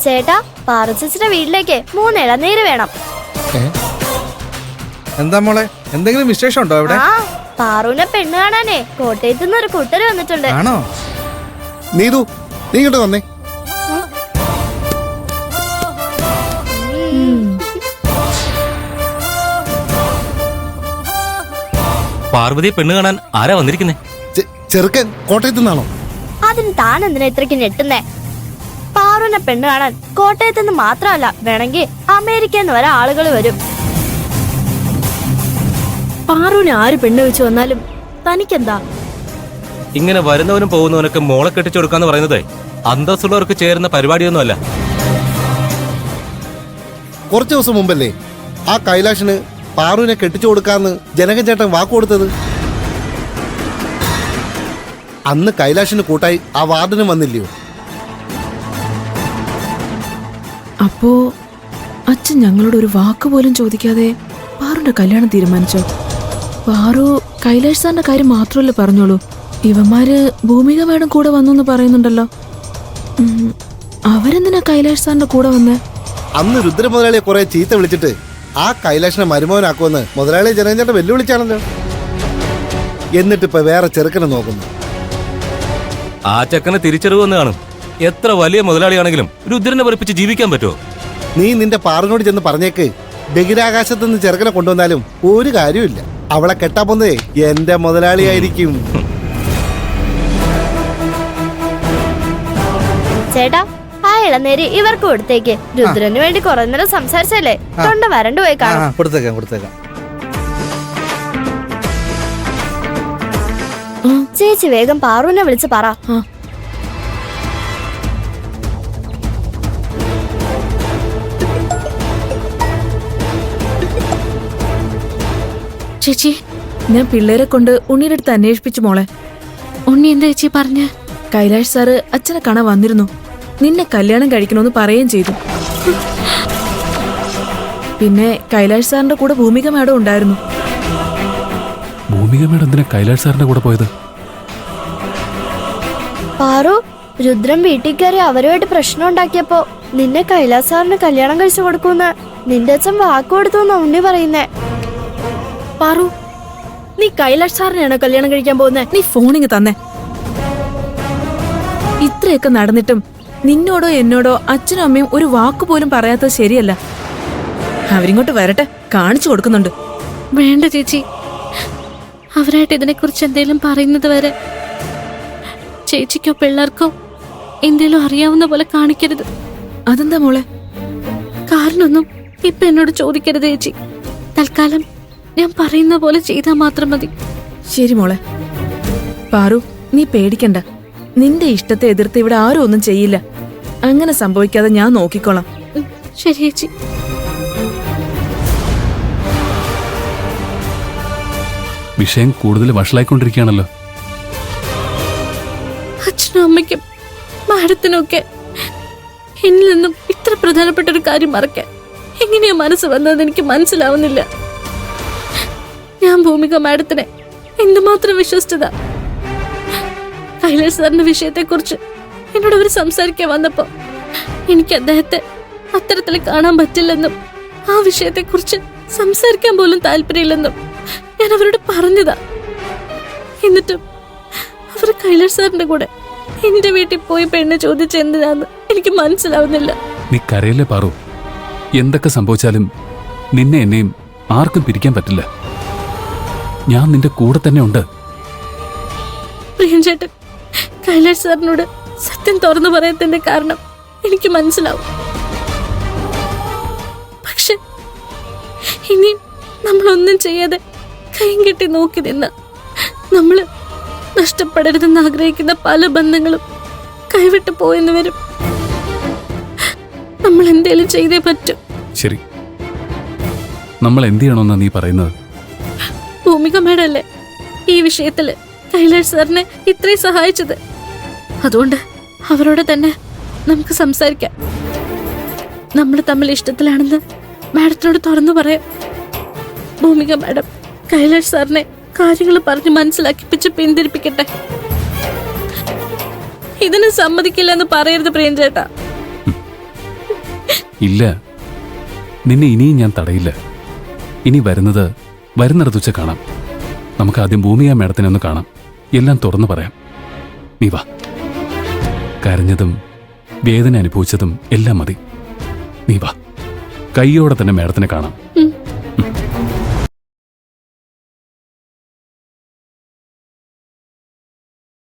ചേട്ടാ, പാറു ചേച്ചിയുടെ വീട്ടിലേക്ക് 3 ഇളനീര് വേണം. എന്താ മോളെ, എന്തെങ്കിലും വിശേഷം ഉണ്ടോ ഇവിടെ? ആ, പാറുവിനെ പെണ്ണ് കാണാനേ കോട്ടയത്ത് നിന്ന് ഒരു കൂട്ടര് വന്നിട്ടുണ്ട്. ആണോ? നീതു, നീ ഇങ്ങോട്ട് വന്നേ. പാർവതിയെ പെണ്ണ് കാണാൻ ആരാ വന്നിരിക്കുന്നേ? ചെറുക്കൻ കോട്ടയത്ത് നിന്നാണോ? അതിന് താൻ എന്തിനാ ഇത്രയ്ക്ക് ഞെട്ടുന്നേ? പാറുവിനെ പെണ്ണ് കാണാൻ കോട്ടയത്ത് നിന്ന് മാത്രമല്ല, വേണമെങ്കിൽ അമേരിക്കയിൽ നിന്ന് വരെ ആളുകൾ വരും. പാറുവിനെ ആര് പെണ്ണ് വെച്ച് വന്നാലും തനിക്കെന്താ? ഇങ്ങനെ വരുന്നവനും പോകുന്നവനൊക്കെ മോളെ കെട്ടിച്ചു കൊടുക്കാന്ന് പറയുന്നത് അന്തസ്സുള്ളവർക്ക് ചേരുന്ന പരിപാടിയൊന്നുമല്ല. കുറച്ചു ദിവസം മുമ്പല്ലേ ആ കൈലാഷിന് പാറുവിനെ കെട്ടിച്ചു കൊടുക്കാന്ന് ജനകൻ ചേട്ടൻ വാക്ക് കൊടുത്തത്. അന്ന് കൈലാഷിന് കൂട്ടായി ആ വാർഡിനും വന്നില്ലയോ? അപ്പോ അച്ഛൻ ഞങ്ങളോട് ഒരു വാക്ക് പോലും ചോദിക്കാതെ പാറുന്റെ കല്യാണം തീരുമാനിച്ചോ? പാറു കൈലാഷ് സാറിന്റെ കാര്യം മാത്രമല്ലേ പറഞ്ഞോളൂ, ഇവന്മാര് ഭൂമിക മേഡം കൂടെ വന്നു പറയുന്നുണ്ടല്ലോ. അവരെന്തിനാ കൈലാഷ് സാറിന്റെ കൂടെ വന്നേ? അന്ന് രുദ്ര മുതലാളിയെ കുറെ ചീത്ത വിളിച്ചിട്ട് ആ കൈലാഷിനെ മരുമോനാക്കുമെന്ന് മുതലാളിയെ ജനകൻ ചേട്ടൻ വെല്ലുവിളിച്ചാണല്ലോ. എന്നിട്ടിപ്പോ വേറെ ചെറുക്കനെ നോക്കുന്നു. ആ ചെക്കനെ തിരിച്ചറിവെന്ന് കാണും. എത്ര വലിയ മുതലാളിയാണെങ്കിലും രുദ്രനെ പഠിപ്പിച്ച് ജീവിക്കാൻ പറ്റുമോ? നീ നിന്റെ പാറിനോട് ചെന്ന് പറഞ്ഞേക്ക്, ബഹിരാകാശത്ത് നിന്ന് ചെറുക്കനെ കൊണ്ടുവന്നാലും ഒരു കാര്യമില്ല, അവളെ കെട്ടാ പോന്നേ എന്റെ മുതലാളിയായിരിക്കും. ചേട്ടാ, ആ ഇളനീര് ഇവർക്ക് കൊടുത്തേക്ക്. രുദ്രന് വേണ്ടി കുറെ നേരം സംസാരിച്ചല്ലേ, തൊണ്ട വരണ്ടു പോയി കാണും. കൊടുത്തേക്കാം കൊടുത്തേക്കാം. ചേച്ചി വേഗം പാറുവിനെ വിളിച്ച് പറ. ചേച്ചി, ഞാൻ പിള്ളേരെ കൊണ്ട് ഉണ്ണിയുടെ അടുത്ത് അന്വേഷിപ്പിച്ചു മോളെ. ഉണ്ണി എന്താ ചേച്ചി പറഞ്ഞ? കൈലാഷ് സാറ് അച്ഛനെ കാണാൻ വന്നിരുന്നു, നിന്നെ കല്യാണം കഴിക്കണമെന്ന് പറയുകയും ചെയ്തു. പിന്നെ കൈലാഷ് സാറിന്റെ കൂടെ ഭൂമിക മേഡം ഉണ്ടായിരുന്നു. ഭൂമിക മേഡം എന്തിനാ കൈലാഷ് സാറിന്റെ കൂടെ പോയത്? പാറു, രുദ്രൻ വീട്ടിൽ കയറി അവരുമായിട്ട് പ്രശ്നം ഉണ്ടാക്കിയപ്പോ നിന്നെ കൈലാസ് സാറിന് കല്യാണം കഴിച്ചു കൊടുക്കൂന്ന് നിന്റെ അച്ഛൻ വാക്ക് കൊടുത്തു ഉണ്ണി പറയുന്നേ. പാറു, നീ കൈലാഷ് സാറിനെയാണോ കല്യാണം കഴിക്കാൻ പോകുന്നേ? നീ ഫോണിങ് തന്നെ. ഇത്രയൊക്കെ നടന്നിട്ടും നിന്നോടോ എന്നോടോ അച്ഛനും അമ്മയും ഒരു വാക്ക് പോലും പറയാത്തത് ശരിയല്ല. അവരിങ്ങോട്ട് വരട്ടെ, കാണിച്ചു കൊടുക്കുന്നുണ്ട്. വേണ്ട ചേച്ചി, അവരായിട്ട് ഇതിനെക്കുറിച്ച് എന്തെങ്കിലും പറയുന്നത് വരെ ചേച്ചിക്കോ പിള്ളേർക്കോ എന്തേലും അറിയാവുന്ന പോലെ കാണിക്കരുത്. അതെന്താ മോളെ? കാരണമൊന്നും ഇപ്പൊ എന്നോട് ചോദിക്കരുത് ചേച്ചി. തൽക്കാലം ഞാൻ പറയുന്ന പോലെ ചെയ്താൽ മാത്രം മതി. ശരി മോളെ. പാറു, നീ പേടിക്കണ്ട. നിന്റെ ഇഷ്ടത്തെ എതിർത്ത് ഇവിടെ ആരും ഒന്നും ചെയ്യില്ല. അങ്ങനെ സംഭവിക്കാതെ ഞാൻ നോക്കിക്കോളാം. ശരി ചേച്ചി. വിഷയം കൂടുതൽ വഷളായിക്കൊണ്ടിരിക്കുകയാണല്ലോ. അച്ഛനും അമ്മയ്ക്കും മാഡത്തിനൊക്കെ എന്നിൽ നിന്നും ഇത്ര പ്രധാനപ്പെട്ട ഒരു കാര്യം മറക്കാൻ എങ്ങനെയാ മനസ്സ് വന്നതെന്ന് എനിക്ക് മനസ്സിലാവുന്നില്ല. ഞാൻ ഭൂമിക മാഡത്തിനെ എന്തുമാത്രം വിശ്വസിച്ചതാ. കൈലാഷ് സാറിന്റെ വിഷയത്തെക്കുറിച്ച് എന്നോട് അവർ സംസാരിക്കാൻ വന്നപ്പോ എനിക്ക് അദ്ദേഹത്തെ അത്തരത്തിൽ കാണാൻ പറ്റില്ലെന്നും ആ വിഷയത്തെക്കുറിച്ച് സംസാരിക്കാൻ പോലും താല്പര്യമില്ലെന്നും ഞാൻ അവരോട് പറഞ്ഞതാ. എന്നിട്ടും അവർ കൈലാഷ് സാറിന്റെ കൂടെ എന്റെ വീട്ടിൽ പോയി പെണ്ണ് ചോദിച്ച എന്തിനാന്ന് എനിക്ക് മനസ്സിലാവുന്നില്ല. നീ കരയില്ലേ പാറു. എന്തൊക്കെ സംഭവിച്ചാലും നിന്നെ എന്നെയും ആർക്കും പിരിക്കാൻ പറ്റില്ല. ഞാൻ നിന്റെ കൂടെ തന്നെ ഉണ്ട്. പ്രിയൻചേട്ടൻ കൈലാഷ് സാറിനോട് സത്യം തുറന്നു പറയത്തിന്റെ കാരണം എനിക്ക് മനസ്സിലാവും. പക്ഷെ ഇനിയും നമ്മളൊന്നും ചെയ്യാതെ കൈയും കെട്ടി നോക്കി നിന്ന് നമ്മള് നഷ്ടപ്പെടരുതെന്ന് ആഗ്രഹിക്കുന്ന പല ബന്ധങ്ങളും കൈവിട്ട് പോയെന്ന് വരും. നമ്മൾ എന്തേലും ചെയ്തേ പറ്റൂ. ശരി, നമ്മൾ എന്ത് ചെയ്യണമെന്നാ നീ പറയുന്നത്? ഭൂമിക മേഡല്ലേ ഈ വിഷയത്തില് കൈലാഷ് സാറിനെ ഇത്രയും സഹായിച്ചത്. അതുകൊണ്ട് അവരോട് തന്നെ നമുക്ക് സംസാരിക്കാം. നമ്മൾ തമ്മിൽ ഇഷ്ടത്തിലാണെന്ന് മാഡത്തിനോട് തുറന്നു പറയാം. ഭൂമിക മാഡം കൈലാഷ് സാറിനെ കാര്യങ്ങൾ പറഞ്ഞ് മനസ്സിലാക്കിപ്പിച്ച് പിന്തിരിപ്പിക്കട്ടെ. ഇതിന് സമ്മതിക്കില്ല എന്ന് പറയരുത് പ്രിയൻചേട്ടാ. ഇല്ല, നിന്നെ ഇനിയും ഞാൻ തടയില്ല. ഇനി വരുന്നിടത്ത് വെച്ച് കാണാം. നമുക്ക് ആദ്യം ഭൂമിയാ മേഡത്തിനെ ഒന്ന് കാണാം. എല്ലാം തുറന്നു പറയാം. നീ വാ. കരഞ്ഞതും വേദന അനുഭവിച്ചതും എല്ലാം മതി. നീ വാ. കൈയോടെ തന്നെ മേഡത്തിനെ കാണാം.